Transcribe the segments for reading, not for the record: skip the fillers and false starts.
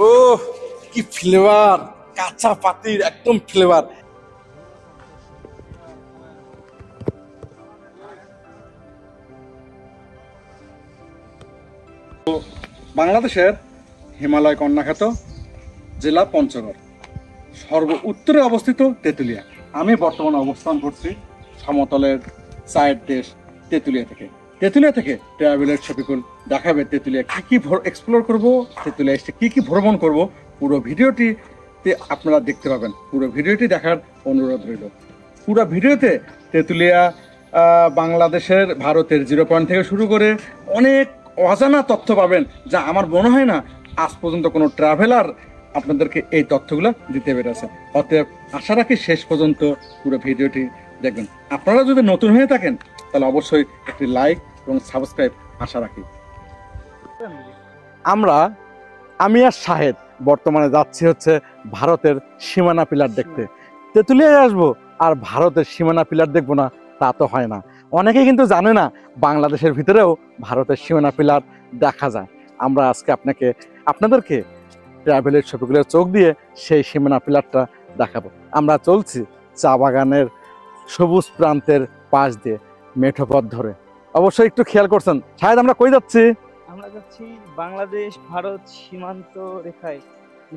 ও কি ফ্লেভার, কাঁচা পাতির একদম ফ্লেভার। বাংলাদেশের হিমালয় কন্যাখ্যাত জেলা পঞ্চগড়, সর্ব উত্তরে অবস্থিত তেঁতুলিয়া। আমি বর্তমানে অবস্থান করছি সমতলের চায়ের দেশ তেঁতুলিয়া থেকে। তেঁতুলিয়া থেকে ট্রাভেলার শফিকুল দেখাবে তেঁতুলিয়া কী কী এক্সপ্লোর করব, তেঁতুলিয়া এসে কী কী ভ্রমণ করব। পুরো ভিডিওটিতে আপনারা দেখতে পাবেন, পুরো ভিডিওটি দেখার অনুরোধ রইল। পুরো ভিডিওতে তেঁতুলিয়া বাংলাদেশের ভারতের 0 পয়েন্ট থেকে শুরু করে অনেক অজানা তথ্য পাবেন, যা আমার মনে হয় না আজ পর্যন্ত কোনো ট্রাভেলার আপনাদেরকে এই তথ্যগুলো দিতে পেরেছে। অতএব আশা রাখি শেষ পর্যন্ত পুরো ভিডিওটি দেখবেন। আপনারা যদি নতুন হয়ে থাকেন তাহলে অবশ্যই একটি লাইক এবং সাবস্ক্রাইব আশা রাখি। আমি আর শাহেদ বর্তমানে যাচ্ছি হচ্ছে ভারতের সীমানা পিলার দেখতে। তেঁতুলিয়ায় আসবো আর ভারতের সীমানা পিলার দেখবো না, তা তো হয় না। অনেকেই কিন্তু জানে না বাংলাদেশের ভিতরেও ভারতের সীমানা পিলার দেখা যায়। আমরা আজকে আপনাদেরকে ট্রাভেলের শফিকুলের চোখ দিয়ে সেই সীমানা পিলারটা দেখাবো। আমরা চলছি চা বাগানের সবুজ প্রান্তের পাশ দিয়ে মেঠো পথ ধরে। অবশ্যই একটু খেয়াল করছেন শায়দ আমরা কই যাচ্ছি? আমরা যাচ্ছি বাংলাদেশ ভারত সীমান্ত রেখায়,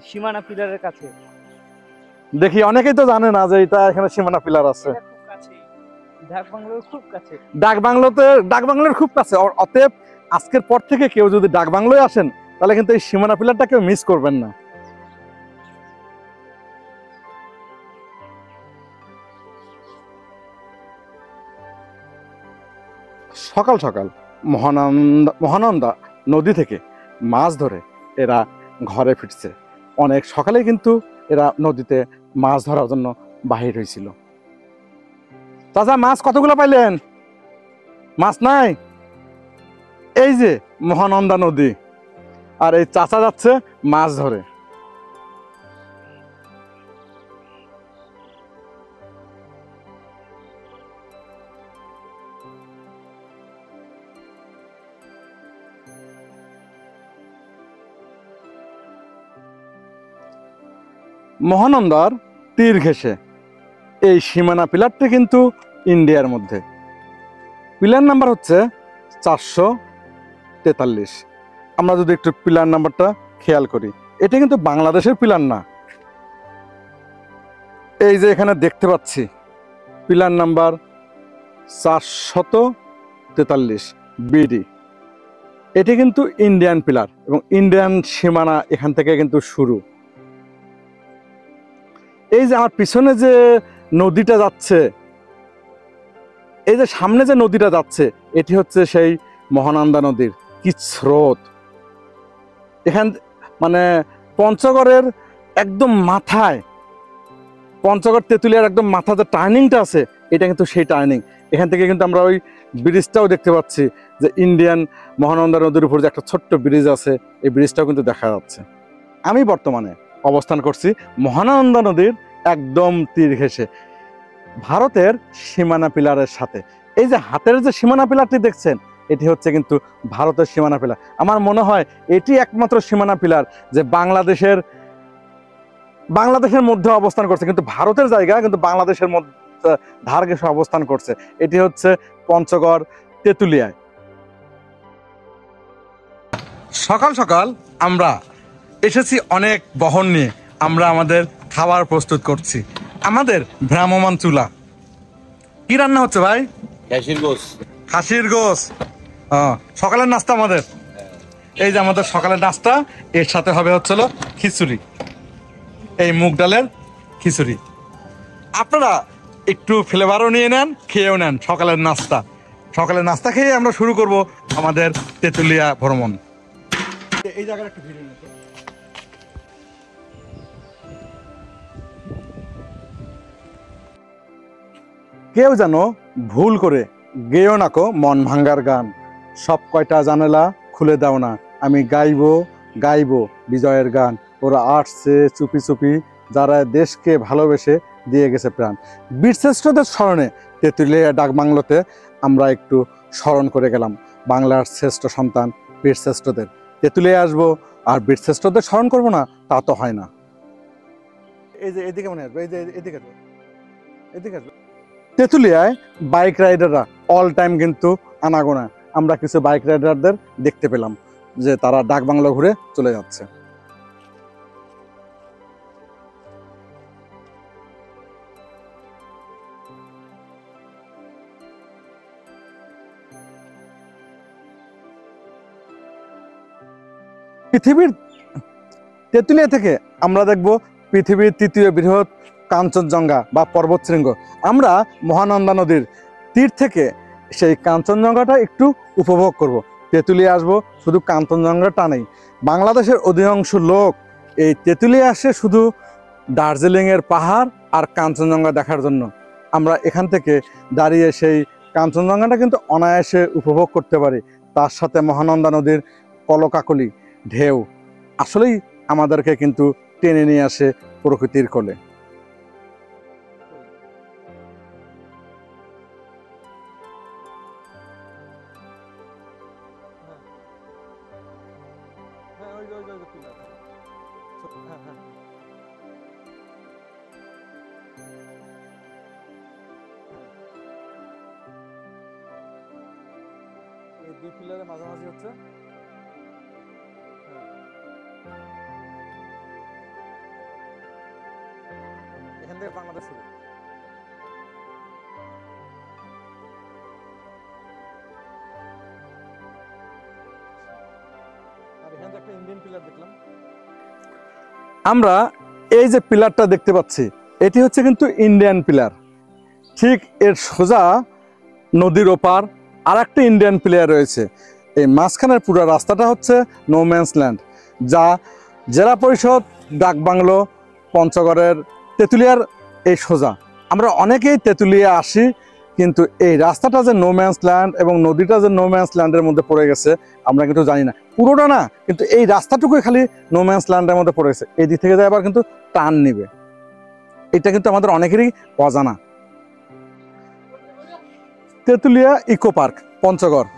সীমানা পিলারের কাছে। দেখি অনেকেই তো জানে না যে এটা এখানে সীমানা পিলার আছে। ডাকবাংলোর খুব কাছে। অতএব আজকের পর থেকে কেউ যদি ডাকবাংলোয় আসেন তাহলে কিন্তু এই সীমানা পিলারটা কেউ মিস করবেন না। সকাল সকাল মহানন্দা নদী থেকে মাছ ধরে এরা ঘরে ফিরছে। অনেক সকালে কিন্তু এরা নদীতে মাছ ধরার জন্য বাহির হয়েছিল। চাচা মাছ কতগুলো পাইলেন? মাছ নাই। এই যে মহানন্দা নদী, আর এই চাচা যাচ্ছে মাছ ধরে। মহানন্দার তীর ঘেঁষে এই সীমানা পিলারটি কিন্তু ইন্ডিয়ার মধ্যে। পিলার নাম্বার হচ্ছে 443। আমরা যদি একটু পিলার নাম্বারটা খেয়াল করি, এটা কিন্তু বাংলাদেশের পিলার না। এই যে এখানে দেখতে পাচ্ছি পিলার নাম্বার 443 বিডি, এটি কিন্তু ইন্ডিয়ান পিলার এবং ইন্ডিয়ান সীমানা এখান থেকে কিন্তু শুরু। এই যে আমার পিছনে যে নদীটা যাচ্ছে, এই যে সামনে যে নদীটা যাচ্ছে, এটি হচ্ছে সেই মহানন্দা নদীর কি স্রোত। এখান মানে পঞ্চগড়ের একদম মাথায়, পঞ্চগড় তেঁতুলিয়ার একদম মাথা যে টার্নিংটা আছে, এটা কিন্তু সেই টার্নিং। এখান থেকে কিন্তু আমরা ওই ব্রিজটাও দেখতে পাচ্ছি, যে ইন্ডিয়ান মহানন্দা নদীর উপর যে একটা ছোট্ট ব্রিজ আছে, এই ব্রিজটাও কিন্তু দেখা যাচ্ছে। আমি বর্তমানে অবস্থান করছি মহানন্দা নদীর একদম তীর ঘেঁষে ভারতের সীমানা পিলারের সাথে। এই যে হাতের যে সীমানা পিলারটি দেখছেন, এটি হচ্ছে কিন্তু ভারতের সীমানা পিলার। আমার মনে হয় এটি একমাত্র সীমানা পিলার যে বাংলাদেশের মধ্যে অবস্থান করছে, কিন্তু ভারতের জায়গা কিন্তু বাংলাদেশের মধ্যে ধার ঘেঁষে অবস্থান করছে। এটি হচ্ছে পঞ্চগড় তেঁতুলিয়ায়। সকাল সকাল আমরা এসেছি অনেক বহন নিয়ে, আমরা আমাদের খাবার প্রস্তুত করছি। আমাদের ভ্রাম্যমান চুলা। কি রান্না হচ্ছে ভাই? খাসির গোস। সকালের নাস্তা আমাদের। এই যে আমাদের সকালের নাস্তা, এর সাথে হবে হচ্ছিল খিচুড়ি, এই মুগ ডালের খিচুড়ি। আপনারা একটু ফ্লেভারও নিয়ে নেন, খেয়েও নেন সকালের নাস্তা। সকালের নাস্তা খেয়ে আমরা শুরু করব আমাদের তেঁতুলিয়া ভ্রমণ। এই জায়গার একটু ভিড় নিতে। কেউ যেন ভুল করে গেও নাকো মন ভাঙ্গার গান, সব কয়টা জানালা খুলে দাও না, আমি গাইবো বিজয়ের গান। ওরা আসছে চুপি চুপি, যারা দেশকে ভালোবেসে দিয়ে গেছে প্রাণ। বীরশ্রেষ্ঠদের স্মরণে তেঁতুলিয়া ডাকবাংলোতে আমরা একটু স্মরণ করে গেলাম বাংলার শ্রেষ্ঠ সন্তান বীরশ্রেষ্ঠদের। তেঁতুলিয়া আসবো আর বীর শ্রেষ্ঠদের স্মরণ করবো না, তা তো হয় না। এই যে এদিকে মনে আসবে, এই যে এদিকে আসবে, এদিকে আসবে। তেঁতুলিয়ায় বাইক রাইডাররা অল টাইম কিন্তু আনাগোনা। আমরা কিছু বাইক রাইডারদের দেখতে পেলাম যে তারা ডাক বাংলো ঘুরে চলে যাচ্ছে। পৃথিবীর তেঁতুলিয়া থেকে আমরা দেখব পৃথিবীর তৃতীয় বৃহৎ কাঞ্চনজঙ্ঘা বা পর্বতশৃঙ্গ। আমরা মহানন্দা নদীর তীর থেকে সেই কাঞ্চনজঙ্ঘাটা একটু উপভোগ করব। তেঁতুলিয়া আসবো শুধু কাঞ্চনজঙ্ঘা নেই, বাংলাদেশের অধিকাংশ লোক এই তেঁতুলিয়া আসে শুধু দার্জিলিংয়ের পাহাড় আর কাঞ্চনজঙ্ঘা দেখার জন্য। আমরা এখান থেকে দাঁড়িয়ে সেই কাঞ্চনজঙ্ঘাটা কিন্তু অনায়াসে উপভোগ করতে পারি। তার সাথে মহানন্দা নদীর কলকাকলি ঢেউ আসলেই আমাদেরকে কিন্তু টেনে নিয়ে আসে প্রকৃতির কোলে। এই দুই পিলারের মাঝামাঝি হচ্ছে এখান থেকে বাংলাদেশ শুরু। আর এখান থেকে একটা ইন্ডিয়ান পিলার দেখলাম। আমরা এই যে পিলারটা দেখতে পাচ্ছি, এটি হচ্ছে কিন্তু ইন্ডিয়ান পিলার। ঠিক এর সোজা নদীর ওপার আর একটা ইন্ডিয়ান পিলার রয়েছে। এই মাঝখানের পুরো রাস্তাটা হচ্ছে নো ম্যানস ল্যান্ড, যা জেলা পরিষদ ডাকবাংলো পঞ্চগড়ের তেঁতুলিয়ার এই সোজা। আমরা অনেকেই তেঁতুলিয়া আসি, কিন্তু এই রাস্তাটা যে নো ম্যানস ল্যান্ড এবং নদীটা যে নো ম্যানস ল্যান্ডের মধ্যে পড়ে গেছে আমরা কিন্তু জানি না। পুরোটা না, কিন্তু এই রাস্তাটুকুই খালি নো ম্যানস ল্যান্ডের মধ্যে পড়ে গেছে। এই দিক থেকে যায় আবার কিন্তু টার্ন নিবে, এটা কিন্তু আমাদের অনেকেরই অজানা। তেঁতুলিয়া ইকো পার্ক পঞ্চগড়,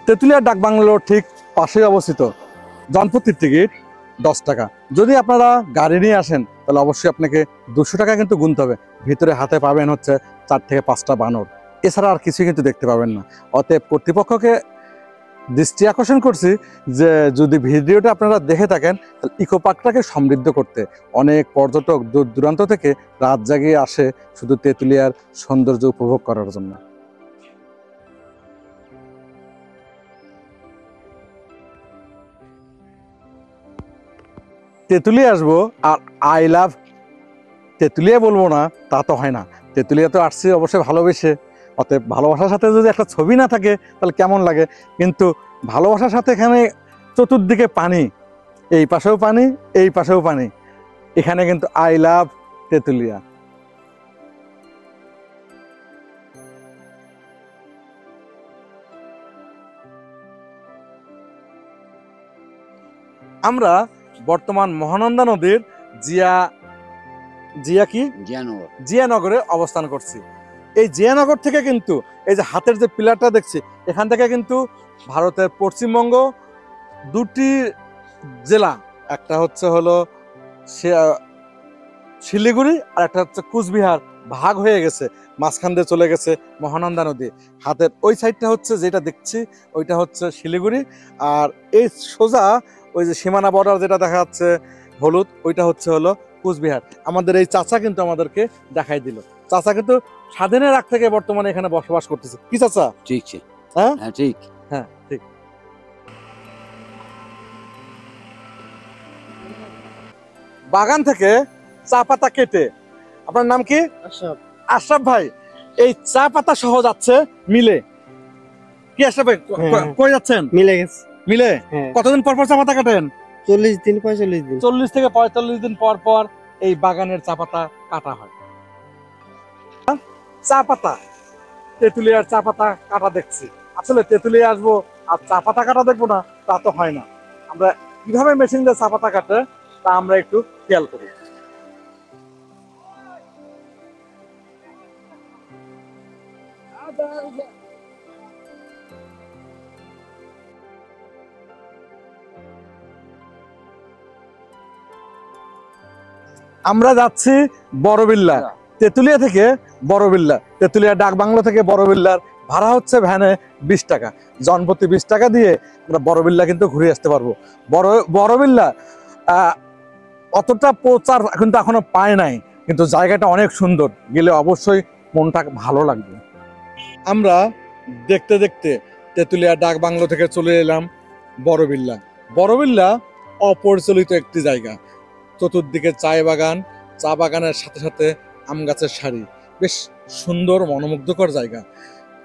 তেঁতুলিয়া ডাকবাংলোর ঠিক পাশেই অবস্থিত। জনপ্রতি টিকিট 10 টাকা। যদি আপনারা গাড়ি নিয়ে আসেন তাহলে অবশ্যই আপনাকে 200 টাকা কিন্তু গুনতে হবে। ভিতরে হাতে পাবেন হচ্ছে 4 থেকে 5টা বানর, এছাড়া আর কিছুই কিন্তু দেখতে পাবেন না। অতএব কর্তৃপক্ষকে দৃষ্টি আকর্ষণ করছি যে যদি ভিডিওটা আপনারা দেখে থাকেন তাহলে ইকো পার্কটাকে সমৃদ্ধ করতে। অনেক পর্যটক দূর দূরান্ত থেকে রাত জাগিয়ে আসে শুধু তেঁতুলিয়ার সৌন্দর্য উপভোগ করার জন্য। তেঁতুলিয়া আসবো আর আই লাভ তেঁতুলিয়া বলবো না, তা তো হয় না। তেঁতুলিয়া তো আসছি অবশ্যই ভালোবেসে, অতএব ভালোবাসার সাথে যদি একটা ছবি না থাকে তাহলে কেমন লাগে। কিন্তু ভালোবাসার সাথে এখানে চতুর্দিকে পানি, এই পাশেও পানি, এই পাশেও পানি। এখানে কিন্তু আই লাভ তেঁতুলিয়া। আমরা বর্তমান মহানন্দা নদীর জিয়ানগরে অবস্থান করছি। এই জিয়ানগর থেকে কিন্তু এই যে হাতের যে পিলারটা দেখছি, এখান থেকে কিন্তু ভারতের পশ্চিমবঙ্গ দুটি জেলা, একটা হচ্ছে হলো শিলিগুড়ি আর একটা হচ্ছে কুচবিহার, ভাগ হয়ে গেছে। মাঝখান দিয়ে চলে গেছে মহানন্দা নদী। হাতের ওই সাইডটা হচ্ছে যেটা দেখছি ওইটা হচ্ছে শিলিগুড়ি, আর এই সোজা ওই যে সীমানা বর্ডার যেটা দেখা যাচ্ছে হলুদ, ওইটা হচ্ছে হলো কুচবিহার। আমাদের এই চাচা কিন্তু আমাদেরকে দেখাই দিল। চাচা কিন্তু স্বাধীনের আগ থেকে বর্তমানে এখানে বসবাস করতেছে। কি চাচা? ঠিক হ্যাঁ ঠিক। হ্যাঁ ঠিক। বাগান থেকে চা পাতা কেটে, আপনার নাম কি? আশরাফ ভাই। এই চা পাতা সহ যাচ্ছে মিলে। কি আশরাফ ভাই, কই যাচ্ছেন? মিলে গেছে। মিলে কতদিন পর পর চা পাতা কাটেন? 40 দিন 45 দিন। 40 থেকে 45 দিন পর পর এই বাগানের চা পাতা কাটা হয়। চা পাতা, তেঁতুলিয়ার চা পাতা কাটা দেখছি। আসলে তেঁতুলিয়া আসবো আর চা পাতা কাটা দেখবো না, তা তো হয় না। আমরা কিভাবে মেশিন দিয়ে চা পাতা কাটে তা আমরা একটু খেয়াল করি। আমরা যাচ্ছি বড়বিল্লা, তেঁতুলিয়া থেকে বড়বিল্লা, তেঁতুলিয়া ডাক বাংলো থেকে বড়বিল্লার ভাড়া হচ্ছে ভ্যানে 20 টাকা, জনপ্রতি 20 টাকা দিয়ে আমরা বড়বিল্লা কিন্তু ঘুরে আসতে পারবো। বড়বিল্লা অতটা প্রচার কিন্তু এখনো পায় নাই, কিন্তু জায়গাটা অনেক সুন্দর, গেলে অবশ্যই মনটা ভালো লাগবে। আমরা দেখতে দেখতে তেঁতুলিয়া ডাক বাংলো থেকে চলে এলাম বড়বিল্লা। বড়বিল্লা অপরিচালিত একটি জায়গা, চতুর্দিকে চা বাগানের সাথে সাথে আম গাছের সারি, বেশ সুন্দর মনোমুগ্ধকর জায়গা।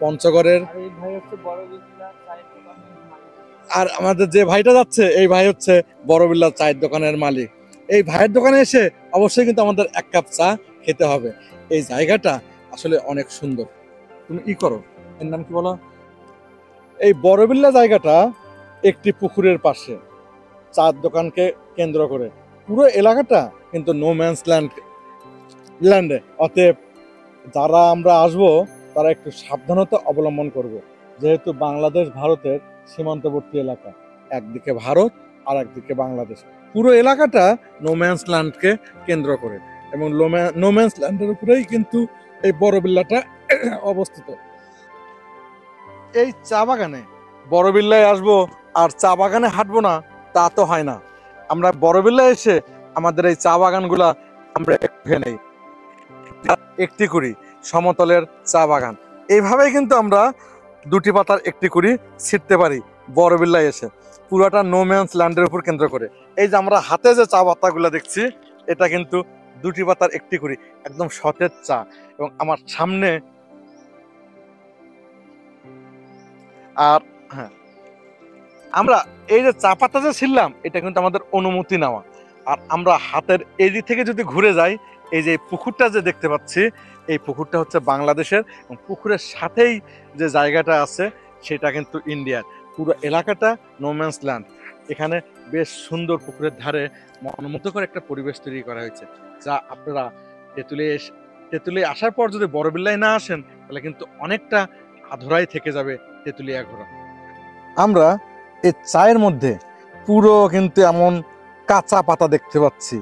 পঞ্চগড়ের আর এই ভাই হচ্ছে বড়বিল্লা চায়ের দোকানের মালিক। আর আমাদের যে ভাইটা যাচ্ছে, এই ভাই হচ্ছে বড়বিল্লা চায়ের দোকানের মালিক। এই ভাইয়ের দোকানে এসে অবশ্যই কিন্তু আমাদের 1 কাপ চা খেতে হবে। এই জায়গাটা আসলে অনেক সুন্দর। তুমি করো, এর নাম কি বলো? এই বড়বিল্লা জায়গাটা একটি পুকুরের পাশে, চার দোকানকে কেন্দ্র করে পুরো এলাকাটা কিন্তু নো ম্যানস ল্যান্ডে। অতএব যারা আমরা আসব তারা একটু সাবধানতা অবলম্বন করব, যেহেতু বাংলাদেশ ভারতের সীমান্তবর্তী এলাকা, একদিকে ভারত আর একদিকে বাংলাদেশ। পুরো এলাকাটা নো ম্যানস ল্যান্ডকে কেন্দ্র করে, এবং নো ম্যানস ল্যান্ডের উপরেই কিন্তু এই বড়বিল্লাটা অবস্থিত। এই চা বাগানে বড়বিল্লায় আসবো আর চা বাগানে হাঁটবো না, তা তো হয় না। আমরা বড়বিল্লায় এসে আমাদের এই চা বাগানগুলা আমরা নেই, একটি করি সমতলের চা বাগান। এইভাবেই কিন্তু আমরা 2টি পাতার একটি করি ছিটতে পারি বড়বিল্লায় এসে, পুরোটা নো ম্যানস ল্যান্ডের উপর কেন্দ্র করে। এই যে আমরা হাতে যে চা পাতাগুলো দেখছি, এটা কিন্তু 2টি পাতার একটি করি, একদম সতেজ চা। এবং আমার সামনে আর হ্যাঁ, আমরা এই যে চা পাতা যে ছিললাম, এটা কিন্তু আমাদের অনুমতি নেওয়া। আর আমরা হাতের এই দিক থেকে যদি ঘুরে যাই, এই যে পুকুরটা যে দেখতে পাচ্ছি, এই পুকুরটা হচ্ছে বাংলাদেশের, এবং পুকুরের সাথেই যে জায়গাটা আছে সেটা কিন্তু ইন্ডিয়ার। পুরো এলাকাটা নো ম্যানস ল্যান্ড। এখানে বেশ সুন্দর পুকুরের ধারে মনোমুগ্ধকর একটা পরিবেশ তৈরি করা হয়েছে, যা আপনারা তেঁতুলিয়া আসার পর যদি বড়বিল্লায় না আসেন, তাহলে কিন্তু অনেকটা আধরাই থেকে যাবে তেঁতুলিয়া ঘোরা। আমরা এই চায়ের মধ্যে পুরো কিন্তু এমন কাঁচা পাতা দেখতে পাচ্ছি।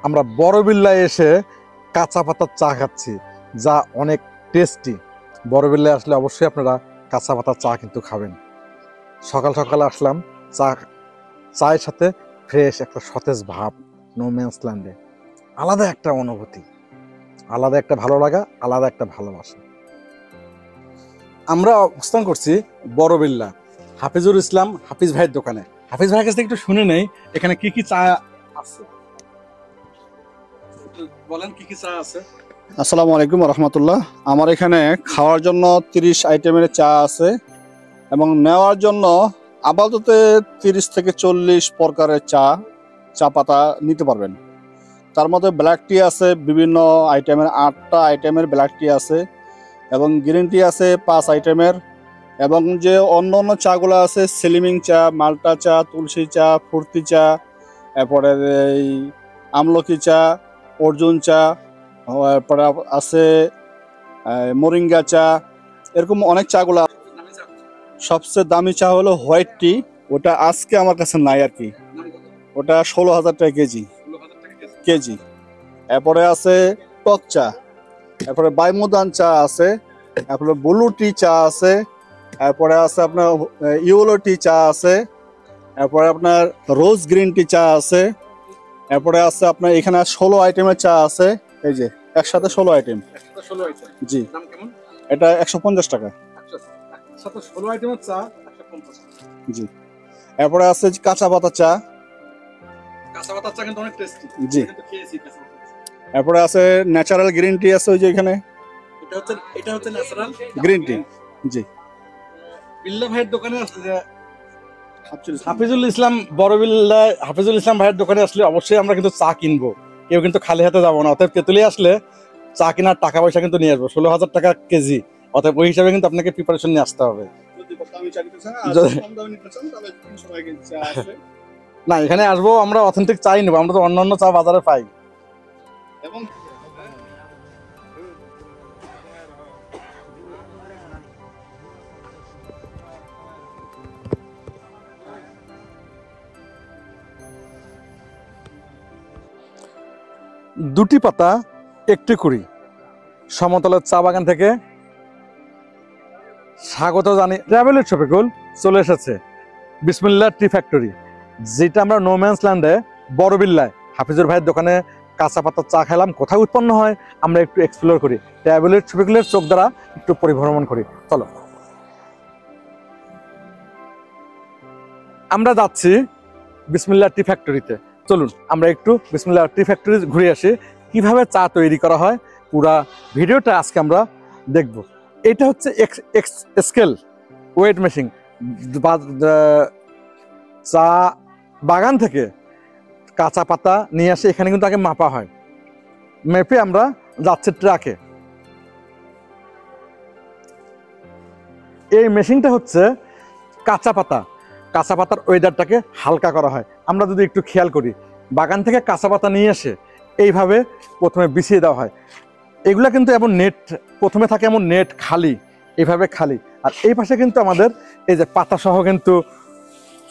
আমরা বড়বিল্লায় এসে কাঁচা পাতার চা খাচ্ছি, যা অনেক টেস্টি। বড়বিল্লায় আসলে অবশ্যই আপনারা কাঁচা পাতার চা কিন্তু খাবেন। সকাল সকাল আসলাম, চায়ের সাথে ফ্রেশ একটা সতেজ ভাব, নো ম্যানস ল্যান্ডে আলাদা একটা অনুভূতি, আলাদা একটা ভালো লাগা, আলাদা একটা ভালোবাসা। আমরা অবস্থান করছি বড়বিল্লা হাফিজুল ইসলাম হাফিজ ভাইয়ের দোকানে। হাফিজ ভাইয়ের কাছ থেকে একটু শুনে নেই এখানে কি কি চা আছে, বলেন কি কি চা আছে। আসসালামু আলাইকুম রহমতুল্লাহ। আমার এখানে খাওয়ার জন্য 30 আইটেমের চা আছে, এবং নেওয়ার জন্য আপাতত 30 থেকে 40 প্রকারের চা পাতা নিতে পারবেন। তার মধ্যে ব্ল্যাক টি আছে বিভিন্ন আইটেমের, 8টা আইটেমের ব্ল্যাক টি আছে, এবং গ্রিন টি আছে 5 আইটেমের, এবং যে অন্য অন্য চাগুলো আছে সেলিমিং চা, মাল্টা চা, তুলসী চা, ফুর্তি চা, এরপরে এই আমলকি চা, অর্জুন চা, তারপরে আছে মোরিঙ্গা চা, এরকম অনেক চাগুলো। সবচেয়ে দামি চা হলো হোয়াইট টি, ওটা আজকে আমার কাছে নাই আর কি, ওটা 16,000 টাকা কেজি। এরপরে আছে টক চা, এরপরে বাইমুদান চা আছে, এরপরে ব্লু টি চা আছে, এরপরে আছে আপনার ইয়েলো টি চা আছে, এরপরে আপনার রোজ গ্রিন টি চা আছে, এরপরে আছে আপনার এখানে 16 আইটেমের চা আছে, এই যে একসাথে 16 আইটেম। জি, এটা 150 টাকা। জি, এরপরে আছে কাঁচা পাতা চা, জি, এরপরে আছে ন্যাচারাল গ্রিন টি আছে, ওই যে এখানে এটা হচ্ছে ন্যাচারাল গ্রিন টি। জি, বিল্লা ভাইয়ের দোকানে আছে যে হাফিজুল ইসলাম বড়বিল্লায় হাফিজুল ইসলাম ভাইয়ের দোকানে আসলে অবশ্যই আমরা কিন্তু চা কিনবো, কেউ কিন্তু খালি হাতে যাবো না। অতএব তেঁতুলিয়া আসলে চা কেনার টাকা পয়সা কিন্তু নিয়ে আসবো, 16,000 টাকা কেজি। অতএব ওই হিসাবে কিন্তু আপনাকে প্রিপারেশন নিয়ে আসতে হবে। না, এখানে আসবো আমরা অথেন্টিক চাই নেবো, আমরা তো অন্যান্য চা বাজারে পাই। এবং দুটি পাতা একটি কুড়ি সমতলের চা বাগান থেকে স্বাগত জানি। ট্রাভেলের শফিকুল চলে এসেছে বিসমিল্লাহ টি ফ্যাক্টরি, যেটা আমরা নোম্যান্স ল্যান্ডে বড়বিল্লায় হাফিজুর ভাইয়ের দোকানে কাঁচা পাতার চা খেলাম। কোথায় উৎপন্ন হয় আমরা একটু এক্সপ্লোর করি, ট্রাভেলের শফিকুলের চোখ দ্বারা একটু পরিভ্রমণ করি। চলো আমরা যাচ্ছি বিসমিল্লাহ টি ফ্যাক্টরিতে। চলুন আমরা একটু বিসমিল্লাহ টি ফ্যাক্টরি ঘুরে আসি, কিভাবে চা তৈরি করা হয়। পুরা ভিডিওটা আজকে আমরা দেখব। এটা হচ্ছে স্কেল ওয়েট মেশিন, চা বাগান থেকে কাঁচা পাতা নিয়ে আসে, এখানে কিন্তু আগে মাপা হয়, মেপে আমরা যাচ্ছি ট্রাকে। এই মেশিনটা হচ্ছে কাঁচা পাতার ওয়েদারটাকে হালকা করা হয়। আমরা যদি একটু খেয়াল করি, বাগান থেকে কাঁচা পাতা নিয়ে এসে এইভাবে প্রথমে বিছিয়ে দেওয়া হয়। এগুলা কিন্তু এমন নেট প্রথমে থাকে, এমন নেট খালি, এইভাবে খালি। আর এই পাশে কিন্তু আমাদের এই যে পাতা সহ কিন্তু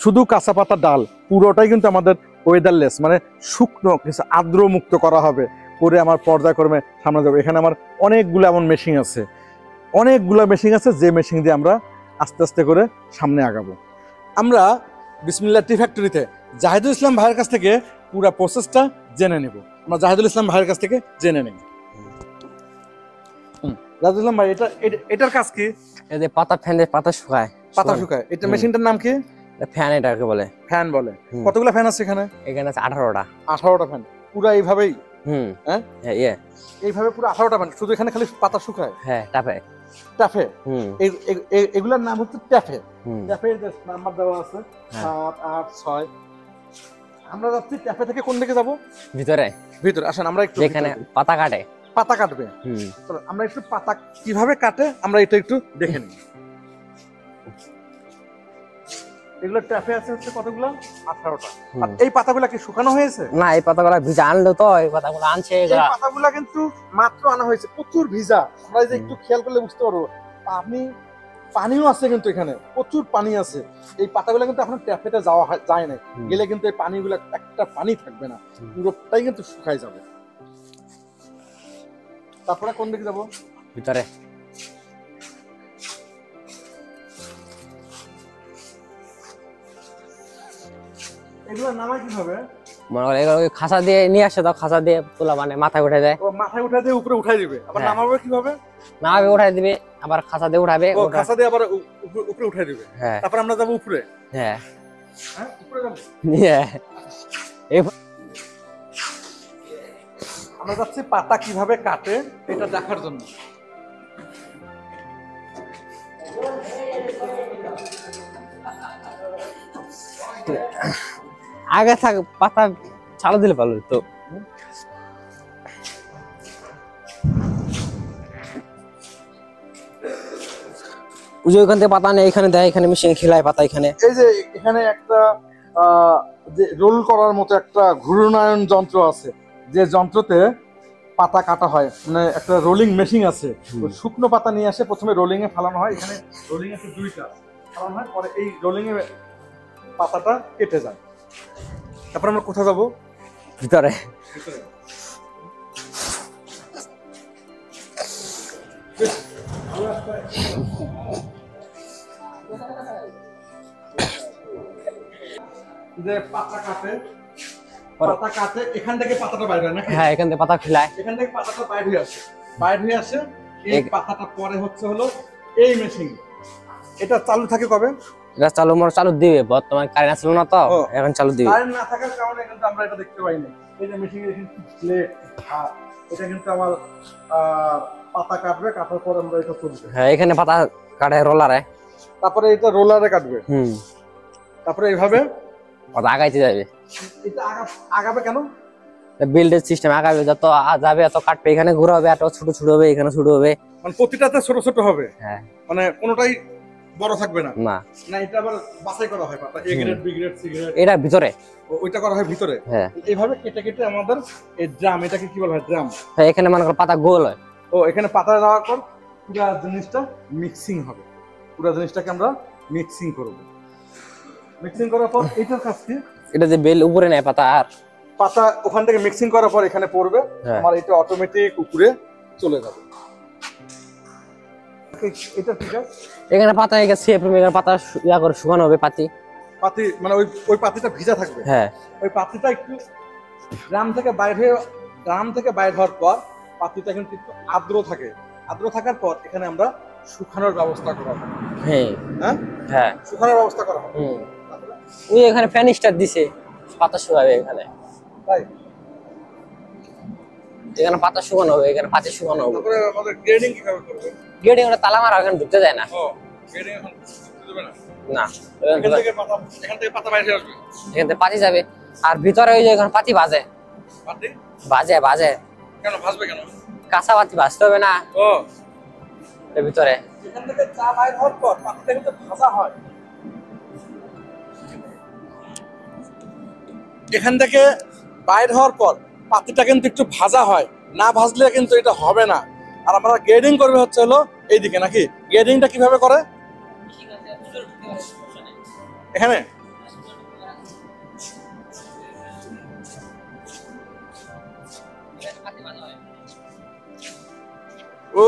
শুধু কাঁচা পাতা ডাল, পুরোটাই কিন্তু আমাদের ওয়েদারলেস, মানে শুকনো কিছু আর্দ্র মুক্ত করা হবে, করে আমার পর্যায়ক্রমে সামনে যাবে। এখানে আমার অনেকগুলো এমন মেশিন আছে, যে মেশিন দিয়ে আমরা আস্তে আস্তে করে সামনে আগাবো। আমরা বিসমিল্লাহ টি ফ্যাক্টরিতে জাহিদুল ইসলাম ভাইয়ের কাছ থেকে পুরো প্রসেসটা জেনে নেব। আমরা জাহিদুল ইসলাম ভাইয়ের কাছ থেকে জেনে নেব। জাহিদুল ইসলাম ভাই, এটার কাজ কি? এই যে পাতা ফ্যানে পাতা শুকায়। এটা মেশিনটার নাম কি? ফ্যান এটাকে বলে। ফ্যান বলে। কতগুলো ফ্যান আছে এখানে? এখানে আছে 18টা। 18টা ফ্যান পুরো এইভাবেই? হ্যাঁ ইয়ে এইভাবে পুরো 18টা ফ্যান, শুধু এখানে খালি পাতা শুকায়? হ্যাঁ, টাফে। এগুলোর নাম হচ্ছে ট্যাফে। ট্যাফের যে নাম্বার দেওয়া আছে 7 8 6। আমরা যাচ্ছি ট্যাফে থেকে কোন দিকে যাব? ভিতরে আসেন, আমরা একটু এখানে পাতা কাটবে। চলো আমরা একটু পাতা কিভাবে কাটে আমরা এটা একটু দেখে নিই। এগুলো ট্যাফে আছে হচ্ছে কতগুলো? 18টা। আর এই পাতাগুলো কি শুকানো হয়েছে? না, এই পাতাগুলো ভিজা আনলো তো, এই পাতাগুলো আনছে। এই পাতাগুলো কিন্তু মাত্র আনা হয়েছে, প্রচুর ভিজা। আমরা যে একটু খেয়াল করলে বুঝতে পারবো পানিও আছে, কিন্তু এখানে প্রচুর পানি আছে। এই পাতাগুলো কিন্তু এখন ট্যাপেতে যাওয়া যায় না, গেলে কিন্তু এই পানিগুলো একটা পানি থাকবে না, পুরোটাই কিন্তু শুকায় যাবে। তারপরে কোন দিকে যাব? ভিতরে। এগুলো নামায় কিভাবে? মনে করে এগুলো খাঁচা দিয়ে নিয়ে আসে, তো খাঁচা দিয়ে তোলা মানে মাথায় উঠে যায়। মাথায় উঠে দিয়ে উপরে উঠাই দিবে, আবার নামাবে কিভাবে? নামাবে উঠাই দিবে, আবার খাঁচা দিয়ে উঠাবে। খাঁচা দিয়ে আবার উপরে উঠাই দিবে। হ্যাঁ, তারপর আমরা যাব উপরে। হ্যাঁ উপরে যাব। আমরা যাচ্ছি পাতা কিভাবে কাটে এটা দেখার জন্য। আগে থাক পাতা চালু দিলে ভালো তো। ওইখান থেকে পাতা নেই, এখানে দেয়, এখানে মেশিন খেলায় পাতা। এখানে এই যে এখানে একটা যে রোল করার মতো একটা ঘূর্ণায়ন যন্ত্র আছে, যে যন্ত্রতে পাতা কাটা হয়, মানে একটা রোলিং মেশিন আছে। শুকনো পাতা নিয়ে আসে, প্রথমে রোলিং এ ফেলানো হয়। এখানে রোলিং আছে 2টা ফেলানো হয়, পরে এই রোলিং এ পাতাটা কেটে যায়। তারপর আমরা কোথায় যাবো? ভিতরে। যে পাতা কাটে এখান থেকে পাতাটা বাইরে হয় নাকি? হ্যাঁ, এখান থেকে পাতা খিলায়, এখান থেকে পাতাটা বাইরে হয়ে আসে। এই পাতাটা পরে হচ্ছে হলো এই মেশিন। এটা চালু থাকে কবে? এটা চালু দিবে, বর্তমান কারেন্ট আসলো না তো, এখন চালু দিবে। কারেন্ট না থাকার কারণে কিন্তু আমরা এটা দেখতে পাই না। এই যে মেশিন এর এখানে প্লেট, এটা কিন্তু আমার পাতা কাটবে, কাটার পর আমরা এটা তুলবে। হ্যাঁ, এখানে পাতা কাটে রোলারে, তারপরে এটা রোলারে কাটবে। তারপরে এইভাবে পাতা আগাইতে যাবে। এটা আগাবে কেন? বিল্ডের সিস্টেম আগাবে, যত যাবে এত কাটবে। এখানে ঘুরে হবে, এত ছোট ছোট হবে, এখানে ছোট হবে, মানে প্রতিটাতে ছোট ছোট হবে। হ্যাঁ, মানে কোনোটাই বড় থাকবে না। না, এটা আবার বাছাই করা হয় পাতা, A grade, B grade, C grade. এটা ভিতরে, ওইটা করা হয় ভিতরে। হ্যাঁ, এইভাবে কেটে কেটে আমাদের এই ড্রাম, এটাকে কি বলা হয়? ড্রাম। হ্যাঁ, এখানে মনে করো পাতা গোল হয়। এখানে পাতা দেওয়ার পর পুরো জিনিসটা মিক্সিং হবে। পুরো জিনিসটাকে আমরা মিক্সিং করব। মিক্সিং করার পর এটার কাজ কি? এটা যে বেল উপরে নেয় পাতা, আর পাতা ওখান থেকে মিক্সিং করার পর এখানে পড়বে, হ্যাঁ। আমার এটা অটোমেটিক উপরে চলে যাবে। এটা ঠিক আছে, এখানে পাতা গেছে, এখানে পাতা ইয়া করে শুকানো হবে পাতি। পাতি মানে ওই পাতিটা ভিজা থাকবে। হ্যাঁ, ওই পাতিটা একটু গ্রাম থেকে বাইরে হওয়ার পর পাতিটা কিন্তু একটু আর্দ্র থাকে। আর্দ্র থাকার পর এখানে আমরা শুকানোর ব্যবস্থা করা হয়। হ্যাঁ, হ্যাঁ হ্যাঁ, শুকানোর ব্যবস্থা করা হয়। ওই এখানে ফ্যান স্টার দিছে, পাতা শুকাবে এখানে। তাই এখানে পাতা শুকানো হবে, এখানে পাতি শুকানো হবে। তারপরে আমাদের গ্রেডিং কিভাবে করবে? গেটে ওটা তালা মারা, এখানে ঢুকতে যায় না। ও গ্রেডিং এখন ঢুকতে দেবে না। না, এখান থেকে পাতা বাইরে আসবে। এখান থেকে পাতি যাবে, আর ভিতরে ওই যে এখানে পাতি বাজে পাতি বাজে কেন ভাসবে কেন? কাঁচা পাতি ভাজতে হবে না ও এর ভিতরে। এখান থেকে চা বাইরে হওয়ার পর পাতিটা কিন্তু ভাজা হয়। এখান থেকে বাইরে হওয়ার পর পাতিটা কিন্তু একটু ভাজা হয়, না ভাজলে কিন্তু এটা হবে না। আর আমরা গ্রেডিং করবে হচ্ছে হলো এইদিকে, নাকি? গ্রেডিংটা কিভাবে করে এখানে? ও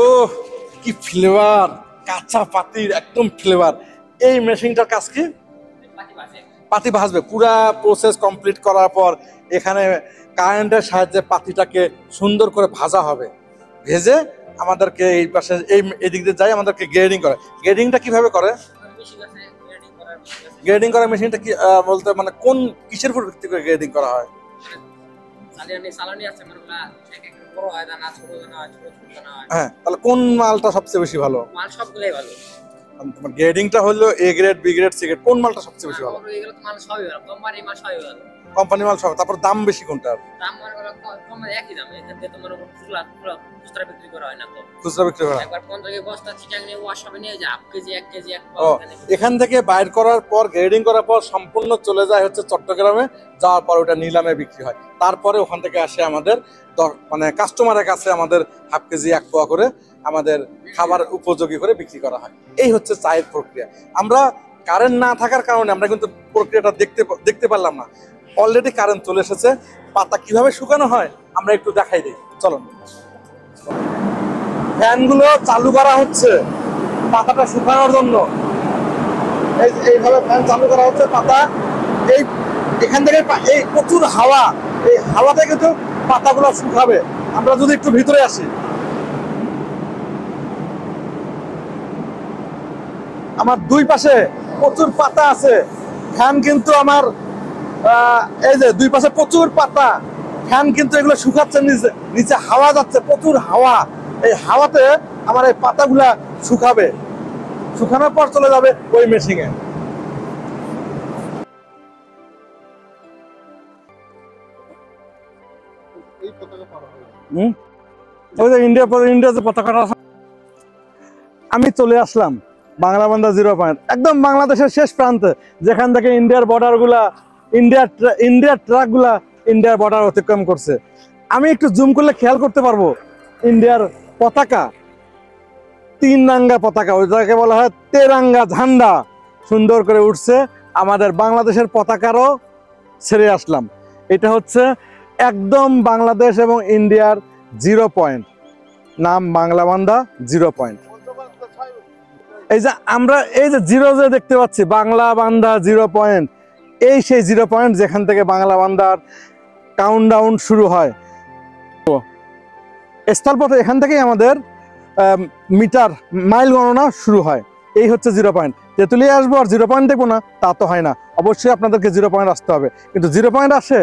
কি ফ্লেভার, কাঁচা পাতির একদম ফ্লেভার। এই মেশিনটার কাজ কি? পাতি ভাজবে। পুরা প্রসেস কমপ্লিট করার পর এখানে কারেন্টের সাহায্যে পাতিটাকে সুন্দর করে ভাজা হবে। ভেজে আমাদেরকে এই পাশে এদিক দিয়ে যাই, আমাদেরকে গ্রেডিং করে। গ্রেডিংটা কিভাবে করে? গ্রেডিং করার মেশিনটা কি বলতে মানে কোন কিসের উপর ভিত্তি করে গ্রেডিং করা হয়? হ্যাঁ, তাহলে কোন মালটা সবচেয়ে বেশি ভালো? মাল সবগুলাই ভালো। তোমার গ্রেডিংটা হলো A grade, B grade, C grade, কোন মালটা সবচেয়ে বেশি ভালো? এগুলো তো মাল সবই ভালো, কোম্পানি মাল সবই ভালো। কোম্পানি মাল সব। তারপর দাম বেশি কোনটার? দাম মনে করো কম একই দাম, এক্ষেত্রে তোমার খুচরা বিক্রি করা হয় না। তো খুচরা বিক্রি করা। একবার 15 কেজি বস্তা চিটাং নিয়ে ওয়াশ হবে নিয়ে যায়, 1 কেজি 1 কেজি 1 ও এখান থেকে বাইর করার পর গ্রেডিং করার পর সম্পূর্ণ চলে যায় হচ্ছে চট্টগ্রামে, যাওয়ার পর ওটা নিলামে বিক্রি হয়। তারপরে ওখান থেকে আসে আমাদের মানে কাস্টমারের কাছে আমাদের 1/2 কেজি 1 পোয়া করে আমাদের খাবার উপযোগী করে বিক্রি করা হয়। এই হচ্ছে চায়ের প্রক্রিয়া। আমরা কারেন্ট না থাকার কারণে আমরা কিন্তু প্রক্রিয়াটা দেখতে পারলাম না। অলরেডি কারেন্ট চলে এসেছে। পাতা কিভাবে শুকানো হয় আমরা একটু দেখাই দিই, চলুন। ফ্যানগুলো চালু করা হচ্ছে পাতাটা শুকানোর জন্য। এইভাবে ফ্যান চালু করা হচ্ছে। পাতা এখান থেকে এই প্রচুর হাওয়া, এই হাওয়াতে কিন্তু পাতাগুলো শুকাবে। আমরা যদি একটু ভিতরে আসি, আমার দুই পাশে প্রচুর পাতা আছে। ফ্যান কিন্তু আমার এই যে দুই পাশে প্রচুর পাতা, ফ্যান কিন্তু এগুলো শুকাচ্ছে। নিচে হাওয়া যাচ্ছে, প্রচুর হাওয়া। এই হাওয়াতে আমার এই পাতাগুলা শুকাবে। শুকানোর পর চলে যাবে ওই মেশিনে। ওই যে ইন্ডিয়া যে পতাকাটা, আমি চলে আসলাম বাংলাবান্ধা 0 পয়েন্ট, একদম বাংলাদেশের শেষ প্রান্তে, যেখান থেকে ইন্ডিয়ার ট্রাকগুলা ইন্ডিয়ার বর্ডার অতিক্রম করছে। আমি একটু জুম করলে খেয়াল করতে পারবো ইন্ডিয়ার পতাকা, 3 রাঙ্গা পতাকা, ওইটাকে বলা হয় তেরাঙ্গা ঝান্ডা, সুন্দর করে উঠছে। আমাদের বাংলাদেশের পতাকারও ছেড়ে আসলাম। এটা হচ্ছে একদম বাংলাদেশ এবং ইন্ডিয়ার 0 পয়েন্ট, নাম বাংলাবান্ধা 0 পয়েন্ট। এই যে আমরা এই যে 0 যে দেখতে পাচ্ছি, বাংলাবান্ধা 0 পয়েন্ট, এই সেই 0 পয়েন্ট যেখান থেকে বাংলাবান্ধার কাউন্টডাউন শুরু হয়। স্থলপথে এখান থেকেই আমাদের মাইল গণনা শুরু হয়। এই হচ্ছে 0 পয়েন্ট। তেঁতুলিয়া আসবো আর 0 পয়েন্ট দেখবো না, তা তো হয় না। অবশ্যই আপনাদেরকে 0 পয়েন্ট আসতে হবে। কিন্তু 0 পয়েন্ট আসে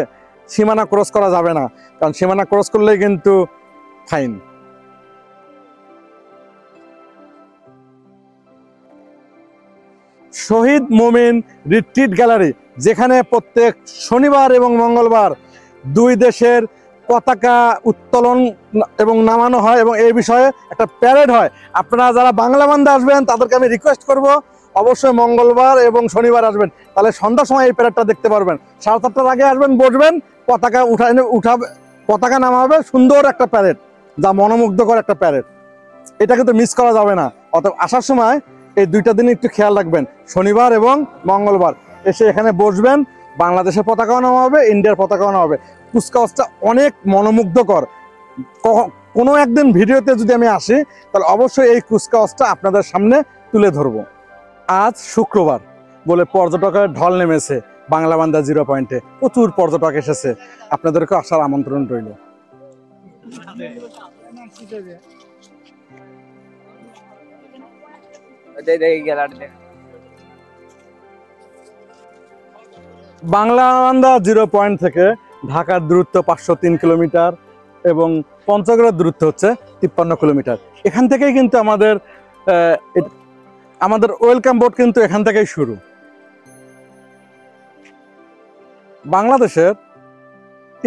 সীমানা ক্রস করা যাবে না, কারণ সীমানা ক্রস করলেই কিন্তু ফাইন। শহীদ মোমিন রিট্রিট গ্যালারি, যেখানে প্রত্যেক শনিবার এবং মঙ্গলবার 2 দেশের পতাকা উত্তোলন এবং নামানো হয়, এবং এই বিষয়ে একটা প্যারেড হয়। আপনারা যারা বাংলাবান্ধা আসবেন তাদেরকে আমি রিকোয়েস্ট করব অবশ্যই মঙ্গলবার এবং শনিবার আসবেন, তাহলে সন্ধ্যার সময় এই প্যারেডটা দেখতে পারবেন। 7:30টার আগে আসবেন, বসবেন, পতাকা উঠাবে, পতাকা নামাবে, সুন্দর একটা প্যারেড, যা মনোমুগ্ধকর একটা প্যারেড। এটা কিন্তু মিস করা যাবে না। অতএব আসার সময় এই 2টা দিন একটু খেয়াল রাখবেন, শনিবার এবং মঙ্গলবার। এসে এখানে বসবেন, বাংলাদেশের পতাকাও নামা হবে, ইন্ডিয়ার পতাকাও নামা হবে। কুচকাওয়াজটা অনেক মনোমুগ্ধকর। কোনো একদিন ভিডিওতে যদি আমি আসি তাহলে অবশ্যই এই কুচকাওয়াজটা আপনাদের সামনে তুলে ধরবো। আজ শুক্রবার বলে পর্যটকের ঢল নেমেছে বাংলাবান্ধা 0 পয়েন্টে, প্রচুর পর্যটক এসেছে, আপনাদেরকে আসার আমন্ত্রণ রইল। বাংলাবান্ধা 0 পয়েন্ট থেকে ঢাকার দূরত্ব 503 কিলোমিটার এবং পঞ্চগড়ের দূরত্ব হচ্ছে 53 কিলোমিটার। এখান থেকেই কিন্তু আমাদের ওয়েলকাম বোট কিন্তু এখান থেকেই শুরু। বাংলাদেশের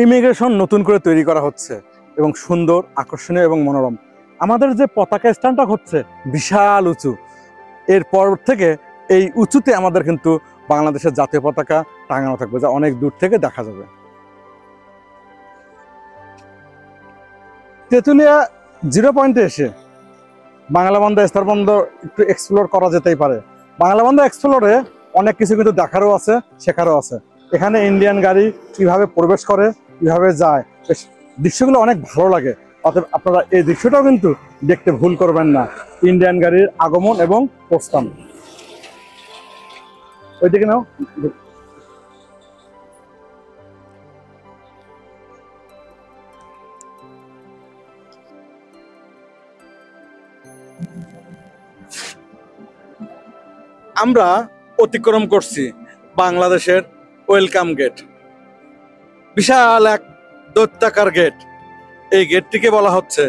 ইমিগ্রেশন নতুন করে তৈরি করা হচ্ছে এবং সুন্দর, আকর্ষণীয় এবং মনোরম। আমাদের যে পতাকা স্ট্যান্ডটা হচ্ছে বিশাল উঁচু, এরপর থেকে এই উঁচুতে আমাদের কিন্তু বাংলাদেশের জাতীয় পতাকা টাঙানো থাকবে, যা অনেক দূর থেকে দেখা যাবে। তেঁতুলিয়া 0 পয়েন্টে এসে বাংলাবান্ধা স্থলবন্দর একটু এক্সপ্লোর করা যেতেই পারে। বাংলাবান্ধা এক্সপ্লোরে অনেক কিছু কিন্তু দেখারও আছে, শেখারও আছে। এখানে ইন্ডিয়ান গাড়ি কিভাবে প্রবেশ করে, কিভাবে যায়, দৃশ্যগুলো অনেক ভালো লাগে। অতএব আপনারা এই দৃশ্যটাও কিন্তু দেখতে ভুল করবেন না, ইন্ডিয়ান গাড়ির আগমন এবং প্রস্থান। ওইদিকে নাও। আমরা অতিক্রম করছি বাংলাদেশের ওয়েলকাম গেট, বিশাল এক দৈত্যাকার গেট। এই গেটটিকে বলা হচ্ছে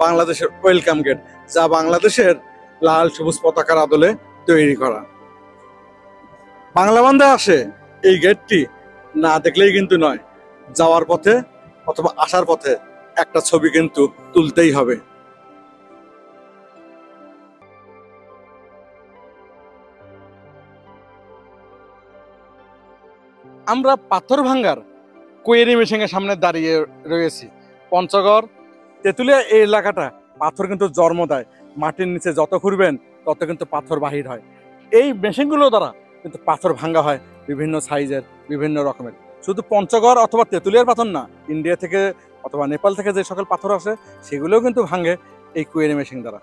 বাংলাদেশের ওয়েলকাম গেট, যা বাংলাদেশের লাল সবুজ পতাকার আদলে তৈরি করা। বাংলাবান্ধা আসে এই গেটটি না দেখলেই কিন্তু নয়, যাওয়ার পথে অথবা আসার পথে একটা ছবি কিন্তু তুলতেই হবে। আমরা পাথর ভাঙ্গার কোয়েরি মেশিনের সামনে দাঁড়িয়ে রয়েছি। পঞ্চগড়, তেঁতুলিয়া এই এলাকাটা পাথর কিন্তু জন্ম দেয়। মাটির নিচে যত খুঁড়বেন তত কিন্তু পাথর বাহির হয়। এই মেশিনগুলো দ্বারা কিন্তু পাথর ভাঙ্গা হয় বিভিন্ন সাইজের, বিভিন্ন রকমের। শুধু পঞ্চগড় অথবা তেঁতুলিয়ার পাথর না, ইন্ডিয়া থেকে অথবা নেপাল থেকে যে সকল পাথর আসে সেগুলোও কিন্তু ভাঙে এই কোয়েরি মেশিন দ্বারা।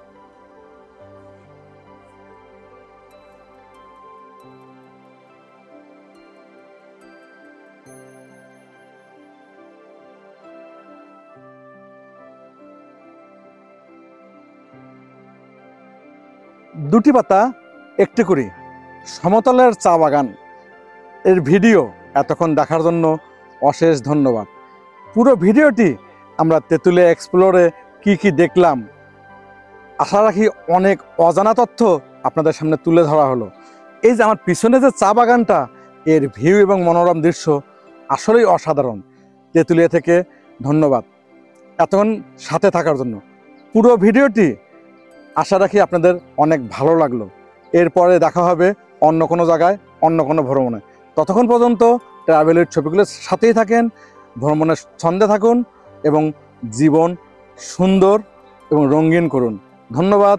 দুটি পাতা একটি করি, সমতলের চা বাগান এর ভিডিও এতক্ষণ দেখার জন্য অশেষ ধন্যবাদ। পুরো ভিডিওটি আমরা তেঁতুলিয়া এক্সপ্লোরে কি দেখলাম, আশা রাখি অনেক অজানা তথ্য আপনাদের সামনে তুলে ধরা হলো। এই যে আমার পিছনে যে চা বাগানটা, এর ভিউ এবং মনোরম দৃশ্য আসলেই অসাধারণ। তেঁতুলিয়া থেকে ধন্যবাদ এতক্ষণ সাথে থাকার জন্য। পুরো ভিডিওটি আশা রাখি আপনাদের অনেক ভালো লাগলো। এরপরে দেখা হবে অন্য কোনো জায়গায়, অন্য কোনো ভ্রমণে। ততক্ষণ পর্যন্ত ট্রাভেলের ছবিগুলোর সাথেই থাকেন, ভ্রমণের ছন্দে থাকুন এবং জীবন সুন্দর এবং রঙিন করুন। ধন্যবাদ।